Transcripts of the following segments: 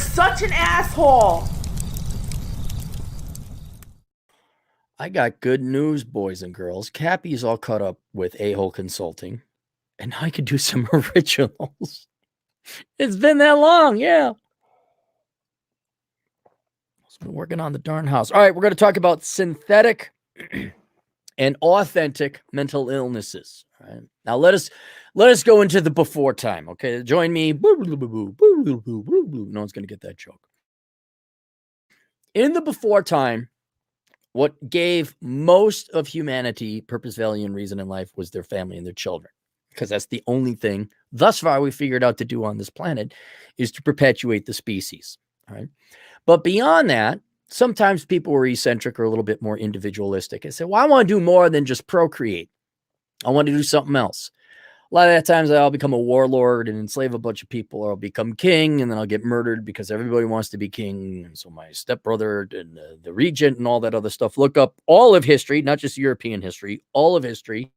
such an asshole. I got good news, boys and girls. Cappy's all caught up with A-Hole Consulting, and I could do some originals. It's been that long, yeah. I've been working on the darn house. All right, we're going to talk about synthetic and authentic mental illnesses. All right. Now let us go into the before time. Okay, join me. No one's going to get that joke. In the before time, what gave most of humanity purpose, value, and reason in life was their family and their children, because that's the only thing thus far we figured out to do on this planet is to perpetuate the species. All right. But beyond that, sometimes people were eccentric or a little bit more individualistic and said, well, I want to do more than just procreate. I want to do something else. A lot of that times I'll become a warlord and enslave a bunch of people, or I'll become king and then I'll get murdered because everybody wants to be king. And so my stepbrother and the regent and all that other stuff. Look up all of history, not just European history, all of history.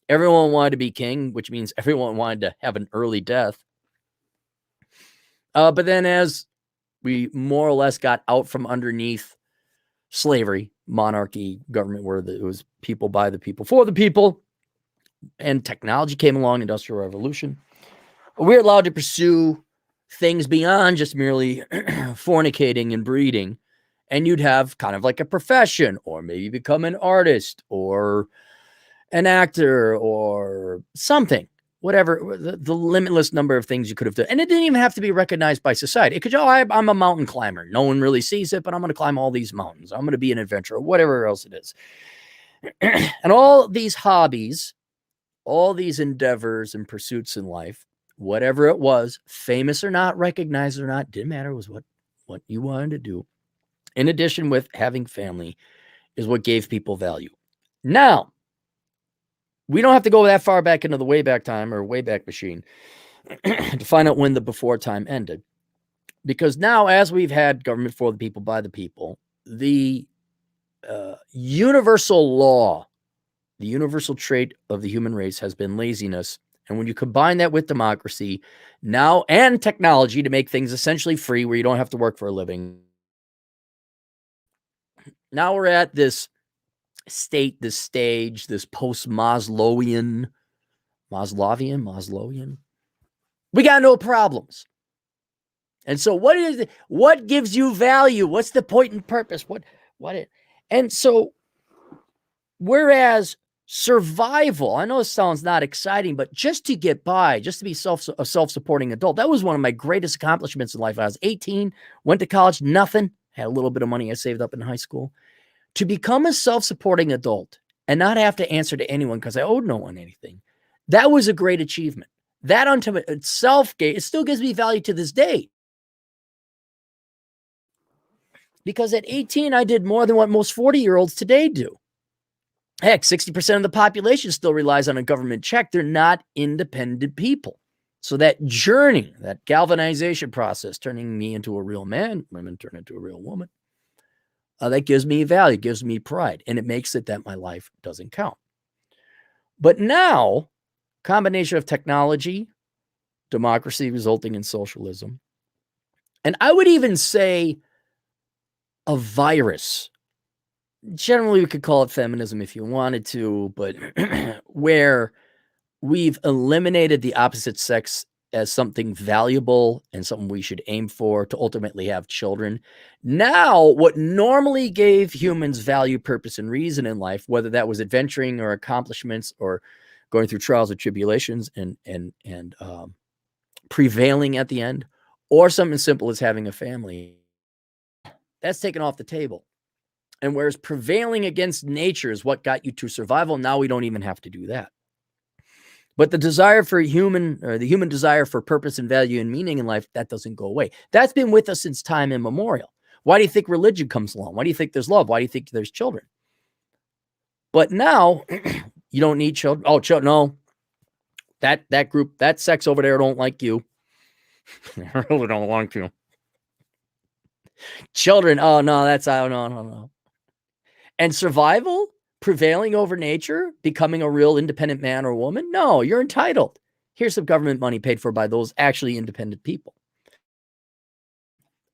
Everyone wanted to be king, which means everyone wanted to have an early death. But then as we more or less got out from underneath slavery, monarchy, government, where it was people by the people for the people, and technology came along, industrial revolution, we're allowed to pursue things beyond just merely fornicating and breeding. And you'd have kind of like a profession, or maybe become an artist or an actor or something, whatever, the limitless number of things you could have done. And it didn't even have to be recognized by society. It could, I'm a mountain climber. No one really sees it, but I'm going to climb all these mountains. I'm going to be an adventurer, whatever else it is. And all these hobbies, all these endeavors and pursuits in life, whatever it was, famous or not, recognized or not, didn't matter. It was what you wanted to do. In addition with having family is what gave people value. Now, we don't have to go that far back into the Wayback Time or Wayback Machine to find out when the before time ended. Because now, as we've had government for the people, by the people, the universal law, the universal trait of the human race has been laziness. And when you combine that with democracy now and technology to make things essentially free where you don't have to work for a living, now we're at this state, this stage, this post-Maslowian, we got no problems. And so what gives you value? What's the point and purpose? And so whereas survival, I know it sounds not exciting, but just to get by, just to be a self-supporting adult, that was one of my greatest accomplishments in life. I was 18, went to college, nothing, had a little bit of money I saved up in high school. To become a self-supporting adult and not have to answer to anyone because I owed no one anything, that was a great achievement. That unto itself, it still gives me value to this day. Because at 18, I did more than what most 40-year-olds today do. Heck, 60% of the population still relies on a government check. They're not independent people. So that journey, that galvanization process, turning me into a real man, women turn into a real woman, that gives me value, gives me pride, and it makes it that my life doesn't count. But now, combination of technology, democracy resulting in socialism, and I would even say a virus. Generally, we could call it feminism if you wanted to, but where we've eliminated the opposite sex as something valuable and something we should aim for to ultimately have children. Now, what normally gave humans value, purpose, and reason in life, whether that was adventuring or accomplishments or going through trials or tribulations and prevailing at the end, or something simple as having a family, that's taken off the table. And whereas prevailing against nature is what got you to survival, now we don't even have to do that. But the desire for the human desire for purpose and value and meaning in life, that doesn't go away. That's been with us since time immemorial. Why do you think religion comes along? Why do you think there's love? Why do you think there's children? But now you don't need children. Oh, no, that group, that sex over there don't like you. I really don't want you. Children, oh no, no. And survival, prevailing over nature, becoming a real independent man or woman? No, you're entitled. Here's some government money paid for by those actually independent people.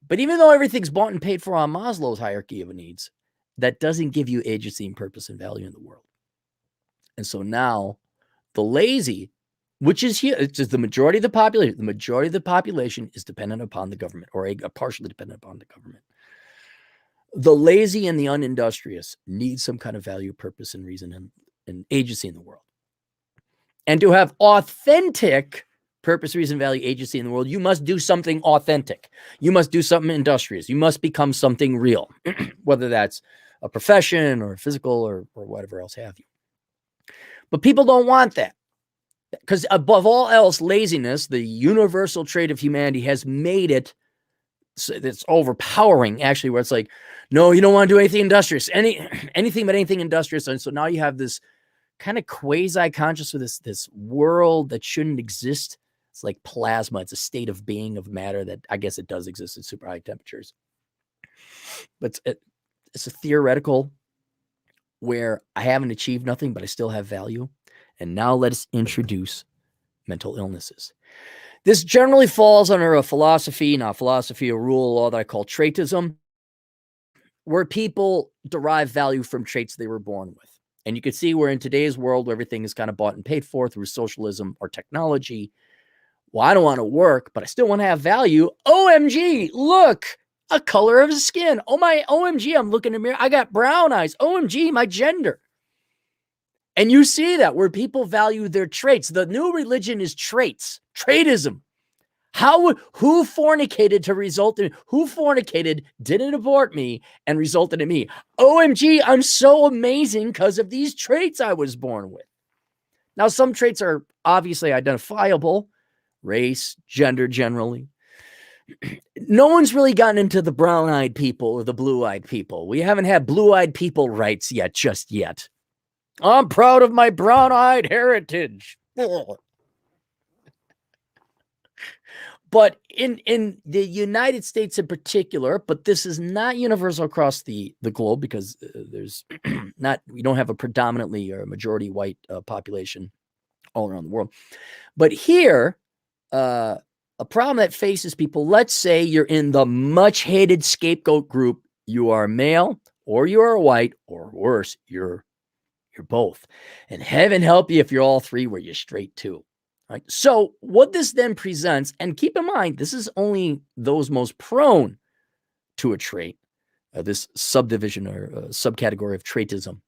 But even though everything's bought and paid for on Maslow's hierarchy of needs, that doesn't give you agency and purpose and value in the world. And so now the lazy, which is here, it's just the majority of the population is dependent upon the government, or partially dependent upon the government. The lazy and the unindustrious need some kind of value, purpose, and reason and agency in the world. And to have authentic purpose, reason, value, agency in the world, you must do something authentic. You must do something industrious. You must become something real, whether that's a profession or physical or whatever else have you. But people don't want that. Because above all else, laziness, the universal trait of humanity, has made it so it's overpowering, actually, where it's like, no, you don't want to do anything industrious, anything but anything industrious. And so now you have this kind of quasi-conscious of this world that shouldn't exist. It's like plasma. It's a state of being of matter that I guess it does exist at super high temperatures. But it's a theoretical where I haven't achieved nothing, but I still have value. And now let us introduce mental illnesses. This generally falls under a philosophy, a rule of law that I call Traitism, where people derive value from traits they were born with. And you can see where in today's world, where everything is kind of bought and paid for through socialism or technology. Well, I don't want to work, but I still want to have value. OMG, look, a color of the skin. Oh my, OMG, I'm looking in the mirror. I got brown eyes. OMG, my gender. And you see that where people value their traits. The new religion is traits, Traitism. Who fornicated to result in, who fornicated, didn't abort me, and resulted in me? OMG, I'm so amazing because of these traits I was born with. Now, some traits are obviously identifiable, race, gender generally. No one's really gotten into the brown-eyed people or the blue-eyed people. We haven't had blue-eyed people rights yet, just yet. I'm proud of my brown-eyed heritage. But in the United States in particular, but this is not universal across the globe because there's we don't have a predominantly or a majority white population all around the world. But here, a problem that faces people, let's say you're in the much hated scapegoat group. You are male or you are white, or worse, you're both. And heaven help you if you're all three, where you're straight too. Right. So what this then presents, and keep in mind, this is only those most prone to a trait, this subdivision or subcategory of Traitism.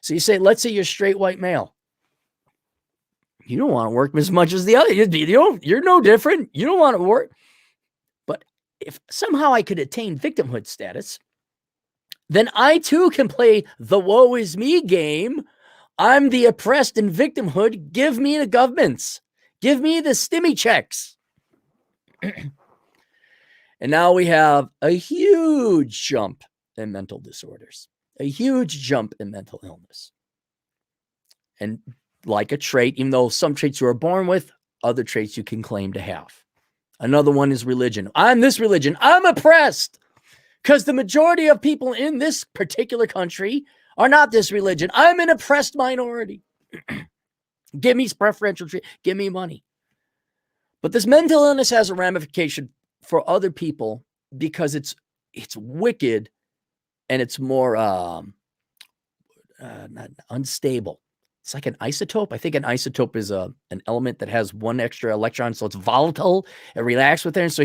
So you say, let's say you're straight white male. You don't want to work as much as the other. You're no different. You don't want to work. But if somehow I could attain victimhood status, then I too can play the woe is me game. I'm the oppressed in victimhood. Give me the governments. Give me the stimmy checks. And now we have a huge jump in mental disorders, a huge jump in mental illness. And like a trait, even though some traits you are born with, other traits you can claim to have. Another one is religion. I'm this religion. I'm oppressed because the majority of people in this particular country are not this religion. I'm an oppressed minority. Give me preferential treatment. Give me money. But this mental illness has a ramification for other people because it's wicked and it's more not unstable. It's like an isotope. I think an isotope is an element that has one extra electron, so it's volatile. It reacts with it. And so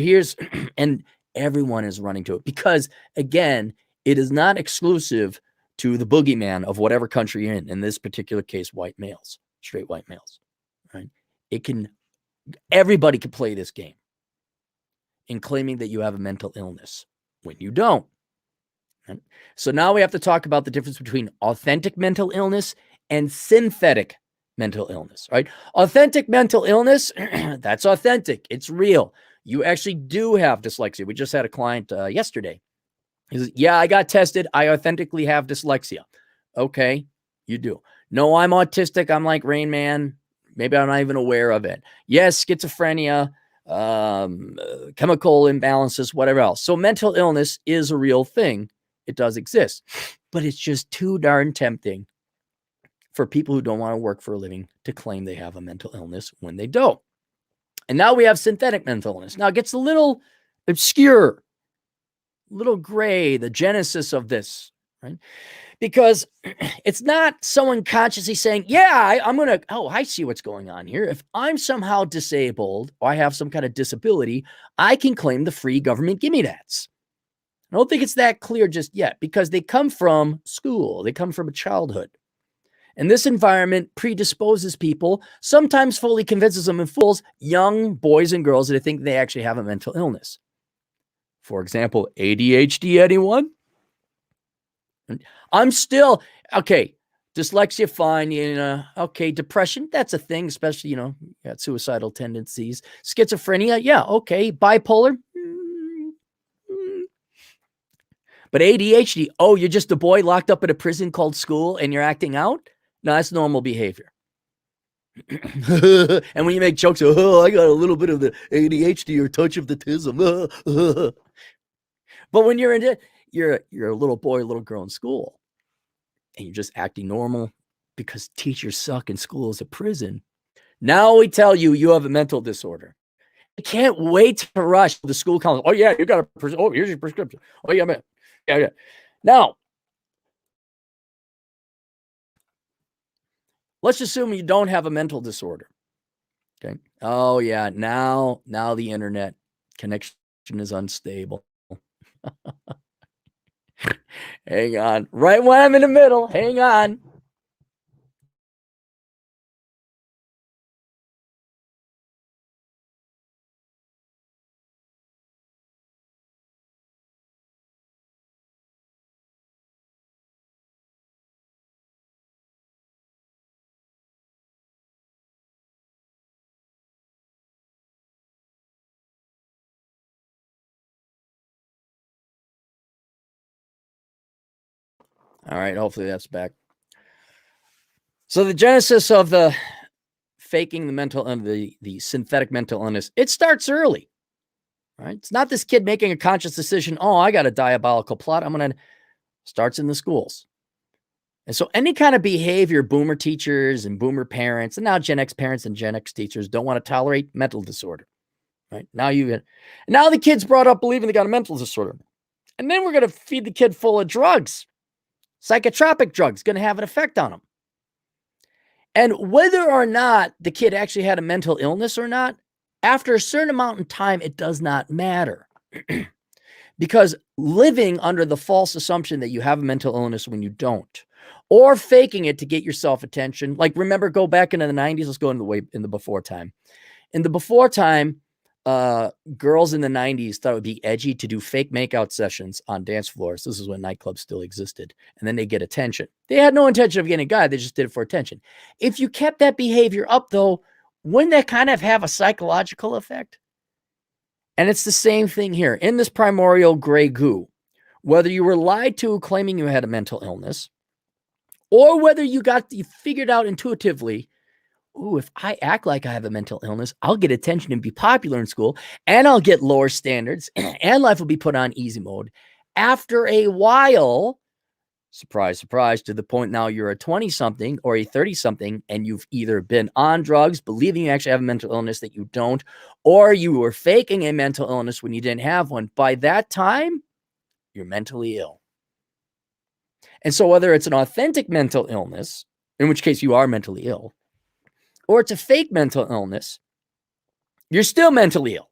and everyone is running to it because, again, it is not exclusive to the boogeyman of whatever country you're in this particular case, white males. Straight white males, right? Everybody can play this game in claiming that you have a mental illness when you don't. Right? So now we have to talk about the difference between authentic mental illness and synthetic mental illness, right? Authentic mental illness, that's authentic. It's real. You actually do have dyslexia. We just had a client yesterday. He says, yeah, I got tested. I authentically have dyslexia. Okay, you do. No, I'm autistic. I'm like Rain Man. Maybe I'm not even aware of it. Yes, schizophrenia, chemical imbalances, whatever else. So mental illness is a real thing. It does exist. But it's just too darn tempting for people who don't want to work for a living to claim they have a mental illness when they don't. And now we have synthetic mental illness. Now it gets a little obscure little gray, the genesis of this, right? Because it's not someone consciously saying, yeah, I'm going to, oh, I see what's going on here. If I'm somehow disabled or I have some kind of disability, I can claim the free government gimme that's. I don't think it's that clear just yet because they come from school. They come from a childhood. And this environment predisposes people, sometimes fully convinces them and fools young boys and girls that think they actually have a mental illness. For example, ADHD, anyone? I'm still, okay, dyslexia, fine, okay, depression, that's a thing, especially, got suicidal tendencies. Schizophrenia, yeah, okay. Bipolar, but ADHD, oh, you're just a boy locked up in a prison called school and you're acting out? No, that's normal behavior. And when you make jokes, oh, I got a little bit of the ADHD or touch of the tism. But when you're a little boy, little girl in school, and you're just acting normal because teachers suck and school is a prison. Now we tell you you have a mental disorder. I can't wait to rush to the school counselor. Oh yeah, you got oh, here's your prescription. Oh yeah, man. Yeah. Now, let's assume you don't have a mental disorder. Okay. Oh yeah, now the internet connection is unstable. Hang on. Right when I'm in the middle. Hang on. All right, hopefully that's back. So the genesis of the faking the mental and the synthetic mental illness, it starts early. Right? It's not this kid making a conscious decision, oh, I got a diabolical plot. Starts in the schools. And so any kind of behavior boomer teachers and boomer parents and now Gen X parents and Gen X teachers don't want to tolerate mental disorder. Right? Now the kid's brought up believing they got a mental disorder. And then we're going to feed the kid full of drugs. Psychotropic drugs going to have an effect on him. And whether or not the kid actually had a mental illness or not, after a certain amount of time, it does not matter. Because living under the false assumption that you have a mental illness when you don't, or faking it to get yourself attention. Like, remember, go back into the 90s. Let's go in the before time. In the before time, girls in the 90s thought it would be edgy to do fake makeout sessions on dance floors. This is when nightclubs still existed. And then they get attention. They had no intention of getting a guy. They just did it for attention. If you kept that behavior up, though, wouldn't that kind of have a psychological effect? And it's the same thing here. In this primordial gray goo, whether you were lied to claiming you had a mental illness, or whether you figured out intuitively, ooh, if I act like I have a mental illness, I'll get attention and be popular in school, and I'll get lower standards, and life will be put on easy mode. After a while, surprise, surprise, to the point now you're a 20-something or a 30-something, and you've either been on drugs, believing you actually have a mental illness that you don't, or you were faking a mental illness when you didn't have one. By that time, you're mentally ill. And so whether it's an authentic mental illness, in which case you are mentally ill, or it's a fake mental illness, you're still mentally ill.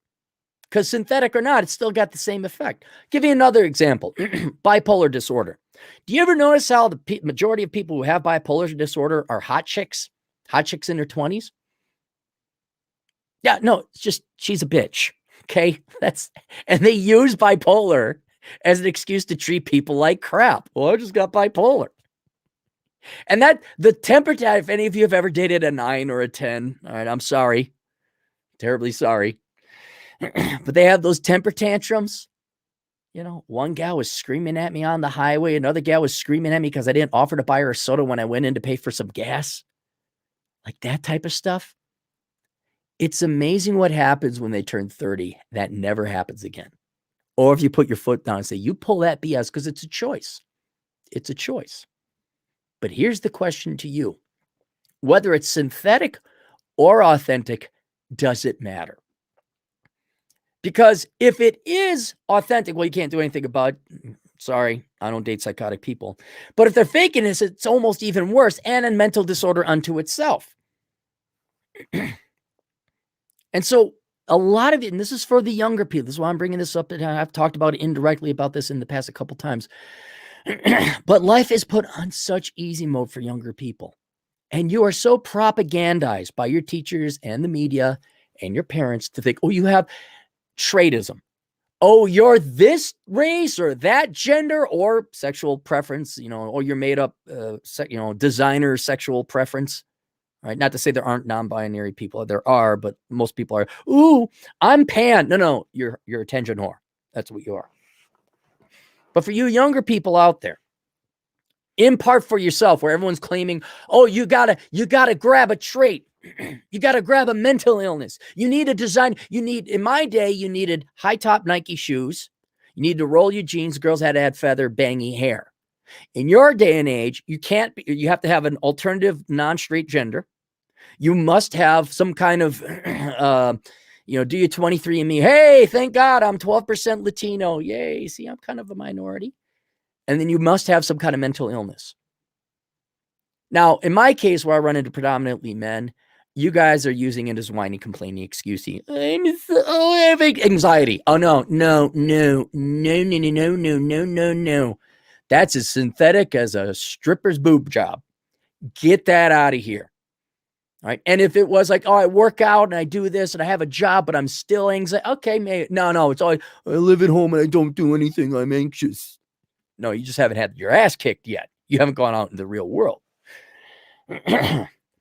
Because synthetic or not, it's still got the same effect. Give you another example. Bipolar disorder. Do you ever notice how the majority of people who have bipolar disorder are hot chicks? Hot chicks in their 20s? Yeah, no, it's just she's a bitch. Okay? And they use bipolar as an excuse to treat people like crap. Well, I just got bipolar. And the temper, if any of you have ever dated a 9 or a 10, all right, I'm sorry. Terribly sorry. But they have those temper tantrums. One gal was screaming at me on the highway. Another gal was screaming at me because I didn't offer to buy her a soda when I went in to pay for some gas. Like that type of stuff. It's amazing what happens when they turn 30. That never happens again. Or if you put your foot down and say, you pull that BS, because it's a choice. It's a choice. But here's the question to you. Whether it's synthetic or authentic, does it matter? Because if it is authentic, well, you can't do anything about it. Sorry, I don't date psychotic people. But if they're faking this, it's almost even worse and a mental disorder unto itself. And so a lot of it, and this is for the younger people, this is why I'm bringing this up, and I've talked about it indirectly about this in the past a couple times. But life is put on such easy mode for younger people. And you are so propagandized by your teachers and the media and your parents to think, oh, you have Traitism. Oh, you're this race or that gender or sexual preference, or you're made up, designer sexual preference, right? Not to say there aren't non-binary people. There are, but most people are, ooh, I'm pan. No, you're a attention whore. That's what you are. But for you younger people out there, in part for yourself, where everyone's claiming, oh, you gotta grab a trait. You got to grab a mental illness. You need a design. In my day, you needed high top Nike shoes. You needed to roll your jeans. Girls had to have feather bangy hair. In your day and age, you have to have an alternative non-straight gender. You must have some kind of, do your 23andMe. Hey, thank God I'm 12% Latino. Yay. See, I'm kind of a minority. And then you must have some kind of mental illness. Now, in my case, where I run into predominantly men, you guys are using it as whiny, complaining, excusey. I have anxiety. Oh, no. That's as synthetic as a stripper's boob job. Get that out of here. All right. And if it was like, oh, I work out and I do this and I have a job, but I'm still anxious. Okay, maybe. No, it's always, I live at home and I don't do anything. I'm anxious. No, you just haven't had your ass kicked yet. You haven't gone out in the real world.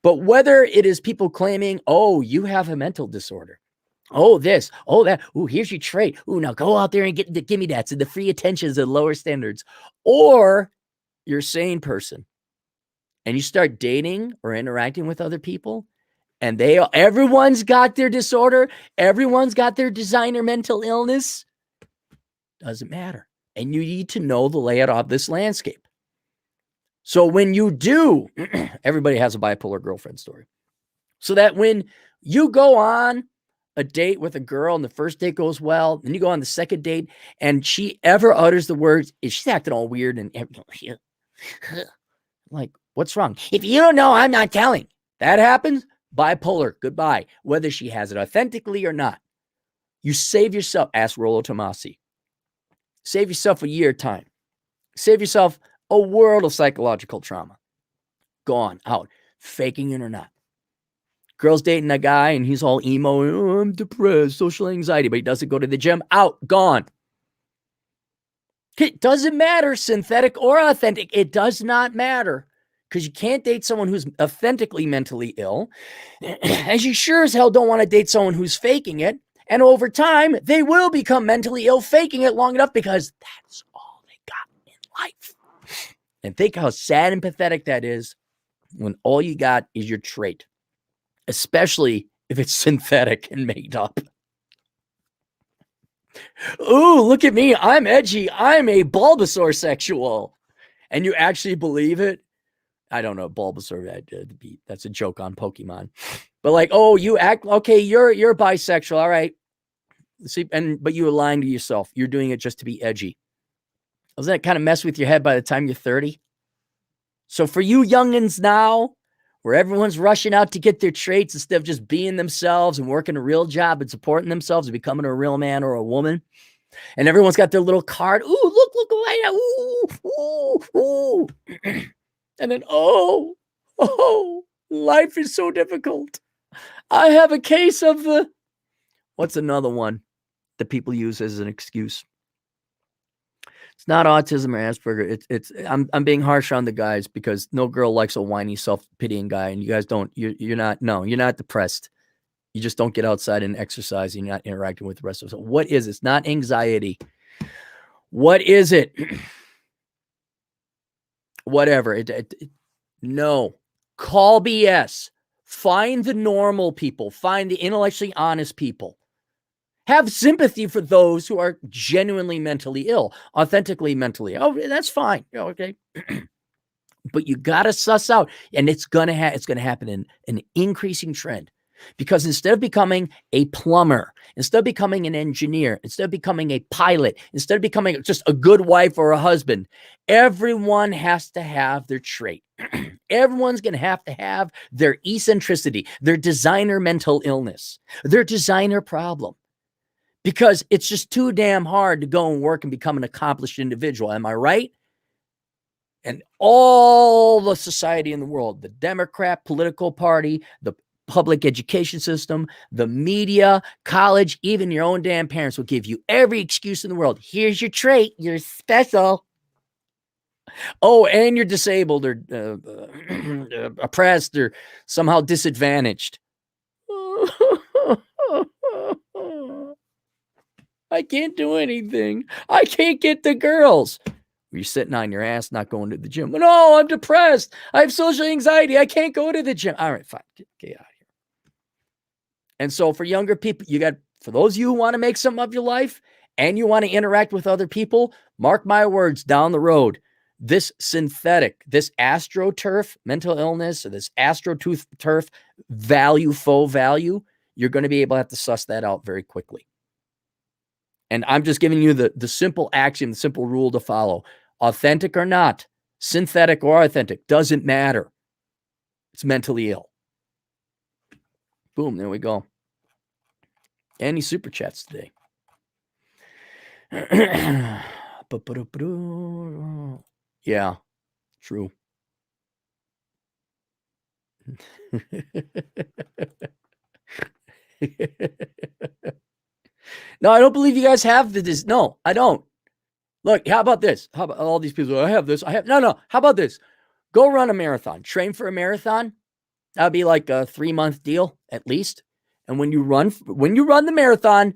But whether it is people claiming, oh, you have a mental disorder. Oh, this, oh, that. Oh, here's your trait. Oh, now go out there and give me that. So the free attentions and lower standards. Or you're a sane person and you start dating or interacting with other people and everyone's got their disorder. Everyone's got their designer mental illness. Doesn't matter. And you need to know the layout of this landscape. So when you do, everybody has a bipolar girlfriend story. So that when you go on a date with a girl and the first date goes well, then you go on the second date and she ever utters the words, she's acting all weird and like, what's wrong? If you don't know, I'm not telling. That happens, bipolar, goodbye. Whether she has it authentically or not. You save yourself, ask Rollo Tomasi. Save yourself a year time. Save yourself a world of psychological trauma. Gone, out, faking it or not. Girl's dating a guy and he's all emo. Oh, I'm depressed, social anxiety, but he doesn't go to the gym. Out, gone. It doesn't matter, synthetic or authentic. It does not matter because you can't date someone who's authentically mentally ill. As you sure as hell don't want to date someone who's faking it. And over time, they will become mentally ill, faking it long enough because that's all they got in life. And think how sad and pathetic that is when all you got is your trait, especially if it's synthetic and made up. Ooh, look at me. I'm edgy. I'm a Bulbasaur sexual. And you actually believe it? I don't know. Bulbasaur, that's a joke on Pokemon. But like, oh, you act, okay, you're bisexual. All right. See, but you align to yourself. You're doing it just to be edgy. Doesn't that kind of mess with your head by the time you're 30? So for you youngins now, where everyone's rushing out to get their traits instead of just being themselves and working a real job and supporting themselves and becoming a real man or a woman, and everyone's got their little card. Ooh, look away. Ooh. And then, oh, life is so difficult. I have a case of the, what's another one that people use as an excuse? It's not autism or Asperger. I'm being harsh on the guys because no girl likes a whiny, self-pitying guy, and you guys don't. You're not depressed. You just don't get outside and exercise, and you're not interacting with the rest of us. So what is it? It's not anxiety. What is it? Whatever. No. Call BS. Find the normal people. Find the intellectually honest people. Have sympathy for those who are genuinely mentally ill, authentically mentally. Oh, that's fine. Okay. But you got to suss out, and it's going to happen in an increasing trend. Because instead of becoming a plumber, instead of becoming an engineer, instead of becoming a pilot, instead of becoming just a good wife or a husband, everyone has to have their trait. Everyone's going to have their eccentricity, their designer mental illness, their designer problem. Because it's just too damn hard to go and work and become an accomplished individual. Am I right? And all the society in the world, the Democrat political party, the public education system, the media, college, even your own damn parents will give you every excuse in the world. Here's your trait. You're special. Oh, and you're disabled or oppressed or somehow disadvantaged. I can't do anything. I can't get the girls. You're sitting on your ass, not going to the gym. No, I'm depressed. I have social anxiety. I can't go to the gym. All right, fine. Get out of here. And so for younger people, for those of you who want to make something of your life and you want to interact with other people, mark my words, down the road, this synthetic, this astroturf mental illness, or this astroturf faux value, you're going to be able to have to suss that out very quickly. And I'm just giving you the simple axiom, the simple rule to follow. Authentic or not, synthetic or authentic, doesn't matter. It's mentally ill. Boom, there we go. Any super chats today? Yeah, true. No, I don't believe you guys have this. No, I don't. Look, how about this? How about all these people? I have this. No. How about this? Go run a marathon. Train for a marathon. That'd be like a 3-month deal at least. And when you run the marathon,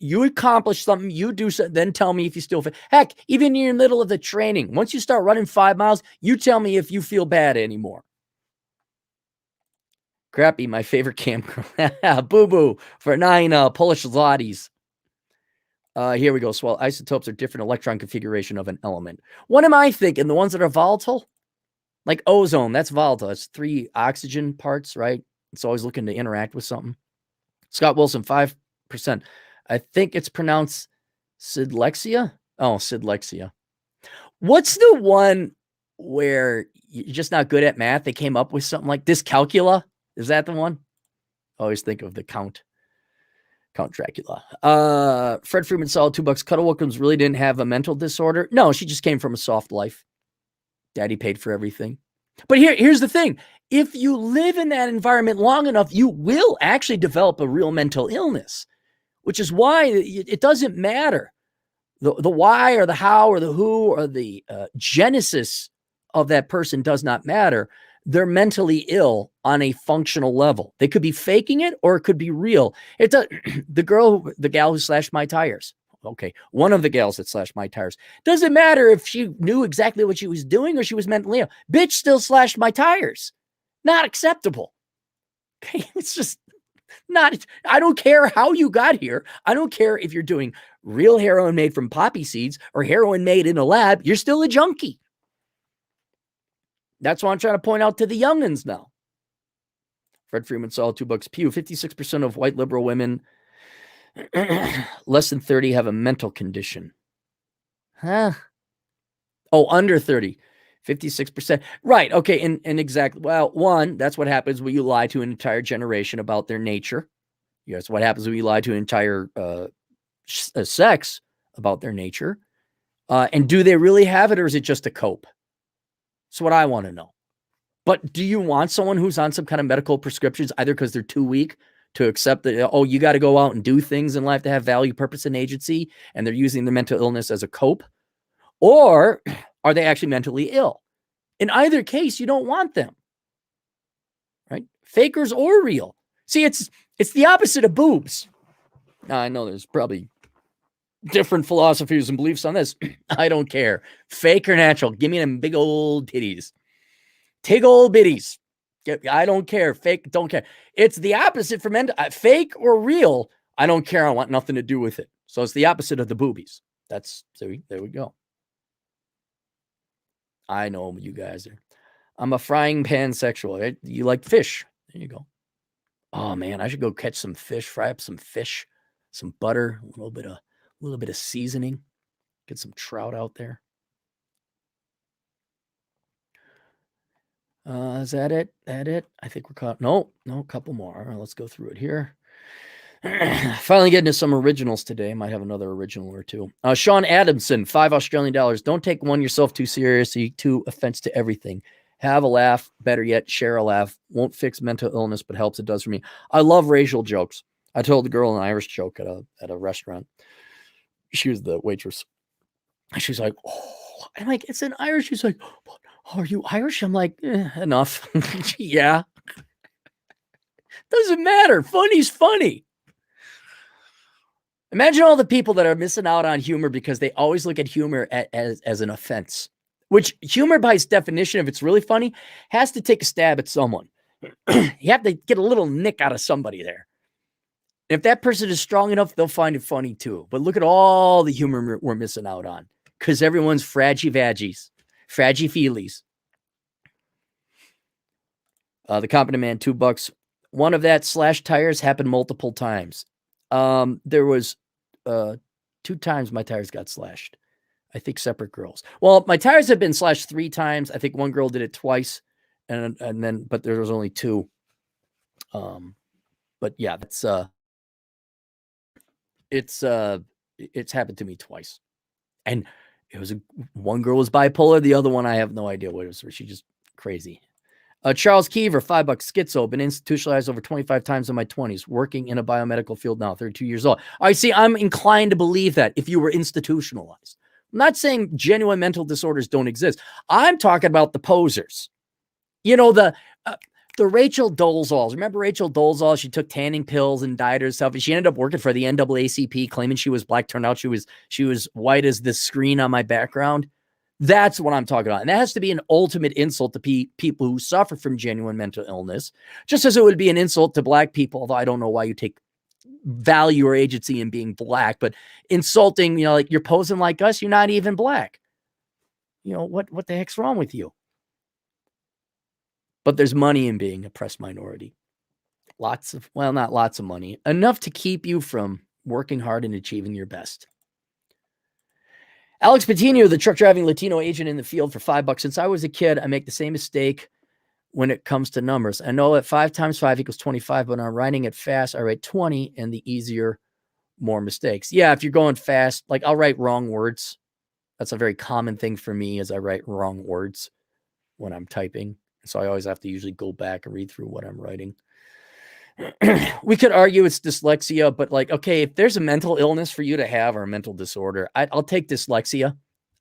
you accomplish something, you do something, then tell me if you still feel. Heck, even in the middle of the training, once you start running 5 miles, you tell me if you feel bad anymore. Crappy, my favorite camera. Boo-boo for 9 Polish zlotys. Here we go. So, well, isotopes are different electron configuration of an element. What am I thinking? The ones that are volatile? Like ozone, that's volatile. It's 3 oxygen parts, right? It's always looking to interact with something. Scott Wilson, 5%. I think it's pronounced Dyslexia. Oh, Dyslexia. What's the one where you're just not good at math? They came up with something like Dyscalculia. Is that the one? I always think of the Count Dracula. Fred Freeman saw $2. Cuddle Wilkins really didn't have a mental disorder. No, she just came from a soft life. Daddy paid for everything. But here's the thing. If you live in that environment long enough, you will actually develop a real mental illness, which is why it doesn't matter. The why or the how or the who or the genesis of that person does not matter. They're mentally ill on a functional level. They could be faking it or it could be real. It does. The gal who slashed my tires. Okay, one of the gals that slashed my tires. Doesn't matter if she knew exactly what she was doing or she was mentally ill. Bitch still slashed my tires. Not acceptable. Okay, it's just not. I don't care how you got here. I don't care if you're doing real heroin made from poppy seeds or heroin made in a lab. You're still a junkie. That's what I'm trying to point out to the youngins now. Fred Freeman saw $2. Pew, 56% of white liberal women less than 30 have a mental condition. Huh? Oh, under 30. 56%. Right. Okay. And exactly. Well, one, that's what happens when you lie to an entire generation about their nature. Yes. What happens when you lie to an entire sex about their nature. And do they really have it or is it just a cope? That's what I want to know. But do you want someone who's on some kind of medical prescriptions, either because they're too weak to accept that, oh, you got to go out and do things in life to have value, purpose, and agency, and they're using their mental illness as a cope? Or are they actually mentally ill? In either case, you don't want them, right? Fakers or real. See, it's the opposite of boobs. Now, I know there's probably different philosophies and beliefs on this. I don't care. Fake or natural. Give me them big old titties. Tig old bitties. I don't care. Fake, don't care. It's the opposite for men. Fake or real, I don't care. I want nothing to do with it. So it's the opposite of the boobies. There we go. I know you guys are. I'm a frying pan sexual. Right? You like fish. There you go. Oh man, I should go catch some fish, fry up some fish, some butter, a little bit of seasoning, get some trout out there. Is that it? I think we're caught. No, a couple more. All right, let's go through it here. Finally getting to some originals today. Might have another original or two. Sean Adamson, $5 Australian. Don't take yourself too seriously, too offense to everything. Have a laugh. Better yet, share a laugh. Won't fix mental illness, but helps. It does for me. I love racial jokes. I told the girl an Irish joke at a restaurant. She was the waitress. She's like, oh, I'm like, it's in Irish. She's like, are you Irish? I'm like, enough. Yeah. Doesn't matter. Funny's funny. Imagine all the people that are missing out on humor because they always look at humor as an offense, which humor by its definition, if it's really funny, has to take a stab at someone. You have to get a little nick out of somebody there. If that person is strong enough, they'll find it funny too. But look at all the humor we're missing out on because everyone's fraggy-vaggies, fraggy-feelies. The Competent Man, $2. One of that slash tires happened multiple times. There was 2 times my tires got slashed. I think separate girls. Well, my tires have been slashed 3 times. I think one girl did it twice, and then but there was only 2. But yeah, that's it's happened to me twice, and it was one girl was bipolar, the other one I have no idea what it was. She just crazy. Charles Keever, $5, schizo, been institutionalized over 25 times in my 20s, working in a biomedical field now, 32 years old. I see. I'm inclined to believe that if you were institutionalized. I'm not saying genuine mental disorders don't exist. I'm talking about the posers. You know, the Rachel Dolezals. Remember Rachel Dolezal? She took tanning pills and dyed herself. She ended up working for the NAACP, claiming she was black. Turned out she was white as the screen on my background. That's what I'm talking about. And that has to be an ultimate insult to people who suffer from genuine mental illness, just as it would be an insult to black people, although I don't know why you take value or agency in being black, but insulting, like you're posing like us, you're not even black. What the heck's wrong with you? But there's money in being a oppressed minority. Not lots of money, enough to keep you from working hard and achieving your best. Alex Patino, the truck driving Latino agent in the field for $5. Since I was a kid, I make the same mistake when it comes to numbers. I know that 5 times 5 equals 25, but when I'm writing it fast, I write 20 and the easier, more mistakes. Yeah, if you're going fast, like I'll write wrong words. That's a very common thing for me is I write wrong words when I'm typing. So I always have to usually go back and read through what I'm writing. We could argue it's dyslexia, but okay, if there's a mental illness for you to have or a mental disorder, I'll take dyslexia.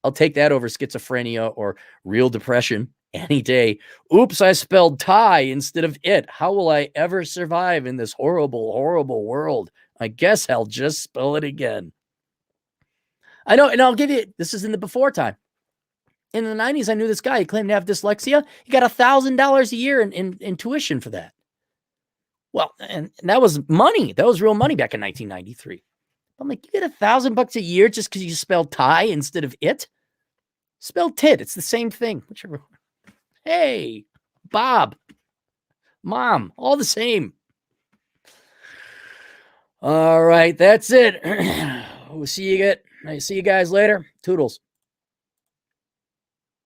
I'll take that over schizophrenia or real depression any day. Oops, I spelled tie instead of it. How will I ever survive in this horrible, horrible world? I guess I'll just spell it again. I know, and I'll give you, this is in the before time. In the 90s, I knew this guy. He claimed to have dyslexia. He got $1,000 a year in tuition for that. Well, and that was money. That was real money back in 1993. I'm like, you get $1,000 a year just because you spelled tie instead of it? Spell tit. It's the same thing. Whichever. Hey, Bob, Mom, all the same. All right, that's it. We'll see you guys later. Toodles.